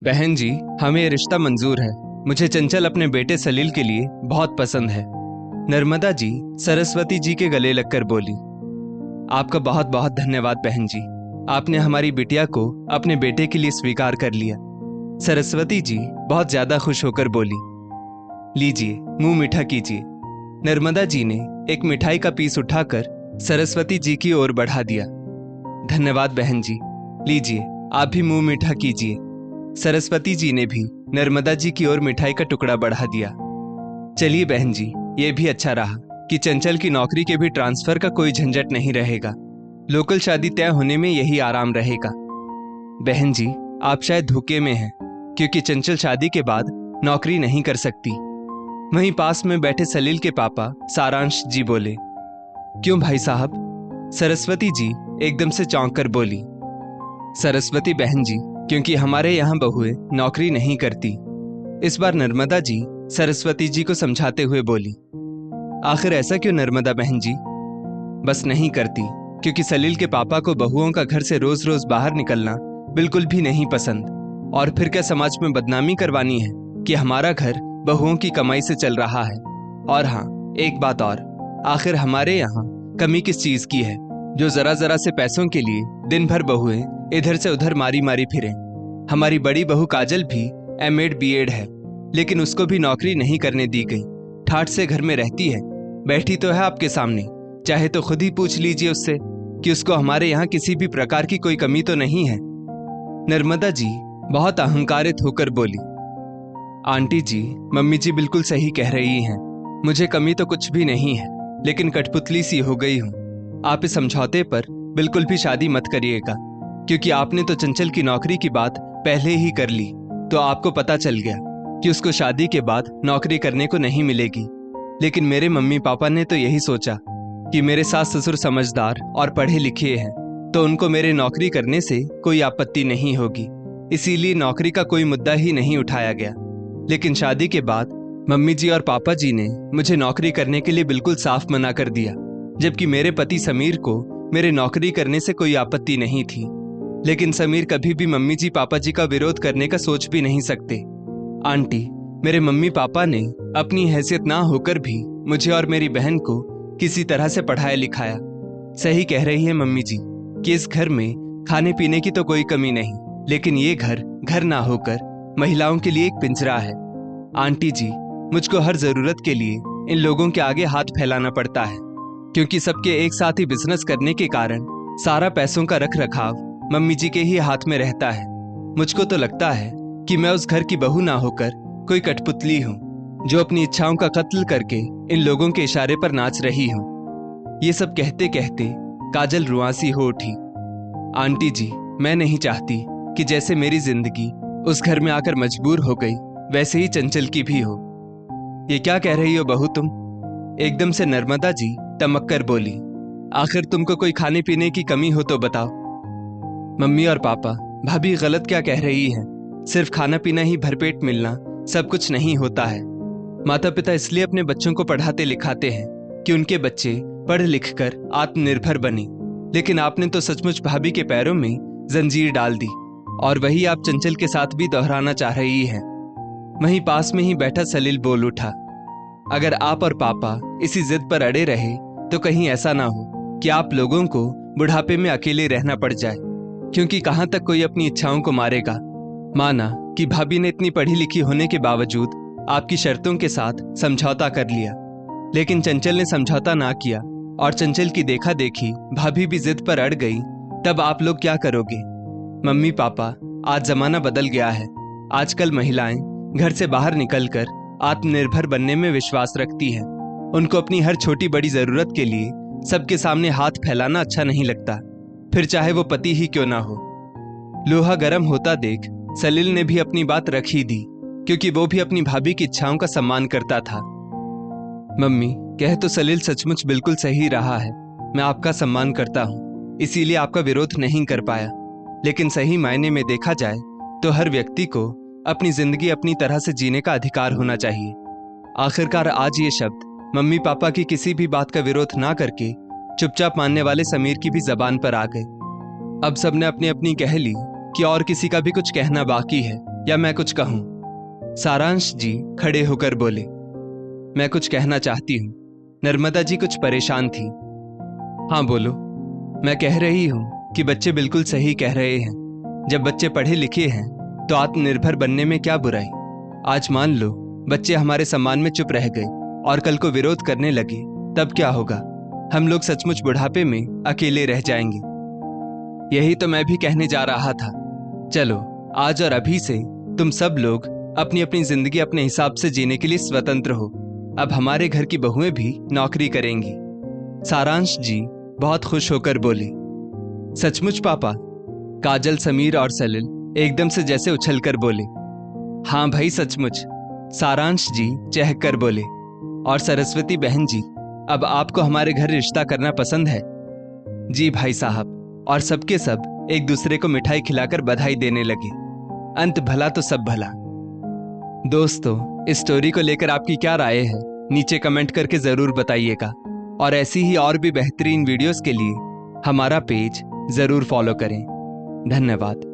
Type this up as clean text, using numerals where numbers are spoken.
बहन जी, हमें ये रिश्ता मंजूर है। मुझे चंचल अपने बेटे सलील के लिए बहुत पसंद है। नर्मदा जी सरस्वती जी के गले लगकर बोली। आपका बहुत बहुत धन्यवाद बहन जी, आपने हमारी बिटिया को अपने बेटे के लिए स्वीकार कर लिया। सरस्वती जी बहुत ज्यादा खुश होकर बोली। लीजिए, मुंह मीठा कीजिए। नर्मदा जी ने एक मिठाई का पीस उठाकर सरस्वती जी की ओर बढ़ा दिया। धन्यवाद बहन जी, लीजिए आप भी मुंह मीठा कीजिए। सरस्वती जी ने भी नर्मदा जी की ओर मिठाई का टुकड़ा बढ़ा दिया। चलिए बहन जी, ये भी अच्छा रहा कि चंचल की नौकरी के भी ट्रांसफर का कोई झंझट नहीं रहेगा। लोकल शादी तय होने में यही आराम रहेगा। बहन जी, आप शायद धोखे में हैं, क्योंकि चंचल शादी के बाद नौकरी नहीं कर सकती। वहीं पास में बैठे सलील के पापा सारांश जी बोले। क्यों भाई साहब? सरस्वती जी एकदम से चौंक कर बोली। सरस्वती बहन जी, क्योंकि हमारे यहाँ बहुएं नौकरी नहीं करती। इस बार नर्मदा जी सरस्वती जी को समझाते हुए बोली। आखिर ऐसा क्यों नर्मदा बहन जी? बस नहीं करती क्योंकि सलील के पापा को बहुओं का घर से रोज रोज बाहर निकलना बिल्कुल भी नहीं पसंद। और फिर क्या समाज में बदनामी करवानी है कि हमारा घर बहुओं की कमाई से चल रहा है। और हाँ, एक बात और, आखिर हमारे यहाँ कमी किस चीज की है जो जरा जरा से पैसों के लिए दिन भर बहुएं इधर से उधर मारी मारी फिरे। हमारी बड़ी बहू काजल भी एमएड बीएड है, लेकिन उसको भी नौकरी नहीं करने दी गई। ठाठ से घर में रहती है, बैठी तो है आपके सामने। चाहे तो खुद ही पूछ लीजिए उससे कि उसको हमारे यहाँ किसी भी प्रकार की कोई कमी तो नहीं है। नर्मदा जी बहुत अहंकारित होकर बोली। आंटी जी, मम्मी जी बिल्कुल सही कह रही हैं। मुझे कमी तो कुछ भी नहीं है, लेकिन कठपुतली सी हो गई हूँ। आप इस समझौते पर बिल्कुल भी शादी मत करिएगा, क्योंकि आपने तो चंचल की नौकरी की बात पहले ही कर ली, तो आपको पता चल गया कि उसको शादी के बाद नौकरी करने को नहीं मिलेगी। लेकिन मेरे मम्मी पापा ने तो यही सोचा कि मेरे सास ससुर समझदार और पढ़े लिखे हैं, तो उनको मेरे नौकरी करने से कोई आपत्ति नहीं होगी। इसीलिए नौकरी का कोई मुद्दा ही नहीं उठाया गया। लेकिन शादी के बाद मम्मी जी और पापा जी ने मुझे नौकरी करने के लिए बिल्कुल साफ मना कर दिया, जबकि मेरे पति समीर को मेरे नौकरी करने से कोई आपत्ति नहीं थी। लेकिन समीर कभी भी मम्मी जी पापा जी का विरोध करने का सोच भी नहीं सकते। आंटी, मेरे मम्मी पापा ने अपनी हैसियत ना होकर भी मुझे और मेरी बहन को किसी तरह से पढ़ाया लिखाया। सही कह रही है मम्मी जी कि इस घर में खाने पीने की तो कोई कमी नहीं, लेकिन ये घर घर ना होकर महिलाओं के लिए एक पिंजरा है। आंटी जी, मुझको हर जरूरत के लिए इन लोगों के आगे हाथ फैलाना पड़ता है, क्योंकि सबके एक साथ ही बिजनेस करने के कारण सारा पैसों का रख रखाव मम्मी जी के ही हाथ में रहता है। मुझको तो लगता है कि मैं उस घर की बहू ना होकर कोई कठपुतली हूँ, जो अपनी इच्छाओं का कत्ल करके इन लोगों के इशारे पर नाच रही हूँ। ये सब कहते कहते काजल रुआंसी हो उठी। आंटी जी, मैं नहीं चाहती कि जैसे मेरी जिंदगी उस घर में आकर मजबूर हो गई, वैसे ही चंचल की भी हो। ये क्या कह रही हो बहू तुम? एकदम से नर्मदा जी तमक कर बोली। आखिर तुमको कोई खाने पीने की कमी हो तो बताओ। मम्मी और पापा, भाभी गलत क्या कह रही है? सिर्फ खाना पीना ही भरपेट मिलना सब कुछ नहीं होता है। माता पिता इसलिए अपने बच्चों को पढ़ाते लिखाते हैं कि उनके बच्चे पढ़ लिख कर आत्मनिर्भर बने। लेकिन आपने तो सचमुच भाभी के पैरों में जंजीर डाल दी, और वही आप चंचल के साथ भी दोहराना चाह रही हैं। वहीं पास में ही बैठा सलील बोल उठा। अगर आप और पापा इसी जिद पर अड़े रहे तो कहीं ऐसा ना हो कि आप लोगों को बुढ़ापे में अकेले रहना पड़ जाए, क्योंकि कहां तक कोई अपनी इच्छाओं को मारेगा। माना कि भाभी ने इतनी पढ़ी लिखी होने के बावजूद आपकी शर्तों के साथ समझौता कर लिया, लेकिन चंचल ने समझौता ना किया और चंचल की देखा देखी भाभी भी जिद पर अड़ गई, तब आप लोग क्या करोगे? मम्मी पापा, आज जमाना बदल गया है। आजकल महिलाएं घर से बाहर निकलकर आत्मनिर्भर बनने में विश्वास रखती हैं। उनको अपनी हर छोटी बड़ी जरूरत के लिए सबके सामने हाथ फैलाना अच्छा नहीं लगता, फिर चाहे वो पति ही क्यों ना हो। लोहा गर्म होता देख सलील ने भी अपनी बात रख ही दी, क्योंकि वो भी अपनी भाभी की इच्छाओं का सम्मान करता था। मम्मी, कह तो सलील सचमुच बिल्कुल सही रहा है। मैं आपका सम्मान करता हूँ, इसीलिए आपका विरोध नहीं कर पाया। लेकिन सही मायने में देखा जाए तो हर व्यक्ति को अपनी जिंदगी अपनी तरह से जीने का अधिकार होना चाहिए। आखिरकार आज ये शब्द मम्मी पापा की किसी भी बात का विरोध ना करके चुपचाप मानने वाले समीर की भी जबान पर आ गए। अब सबने अपनी अपनी कह ली कि और किसी का भी कुछ कहना बाकी है, या मैं कुछ कहूं? सारांश जी खड़े होकर बोले। मैं कुछ कहना चाहती हूं। नर्मदा जी कुछ परेशान थी। हाँ बोलो। मैं कह रही हूं कि बच्चे बिल्कुल सही कह रहे हैं। जब बच्चे पढ़े लिखे हैं तो आत्मनिर्भर बनने में क्या बुराई। आज मान लो बच्चे हमारे सम्मान में चुप रह गए और कल को विरोध करने लगे, तब क्या होगा? हम लोग सचमुच बुढ़ापे में अकेले रह जाएंगे। यही तो मैं भी कहने जा रहा था। चलो आज और अभी से तुम सब लोग अपनी अपनी जिंदगी अपने हिसाब से जीने के लिए स्वतंत्र हो। अब हमारे घर की बहुएं भी नौकरी करेंगी। सारांश जी बहुत खुश होकर बोले। सचमुच पापा? काजल, समीर और सलिल एकदम से जैसे उछलकर बोले। हाँ भाई सचमुच, सारांश जी चहक कर बोले। और सरस्वती बहन जी, अब आपको हमारे घर रिश्ता करना पसंद है? जी भाई साहब। और सबके सब एक दूसरे को मिठाई खिलाकर बधाई देने लगे। अंत भला तो सब भला। दोस्तों, इस स्टोरी को लेकर आपकी क्या राय है नीचे कमेंट करके जरूर बताइएगा। और ऐसी ही और भी बेहतरीन वीडियोस के लिए हमारा पेज जरूर फॉलो करें। धन्यवाद।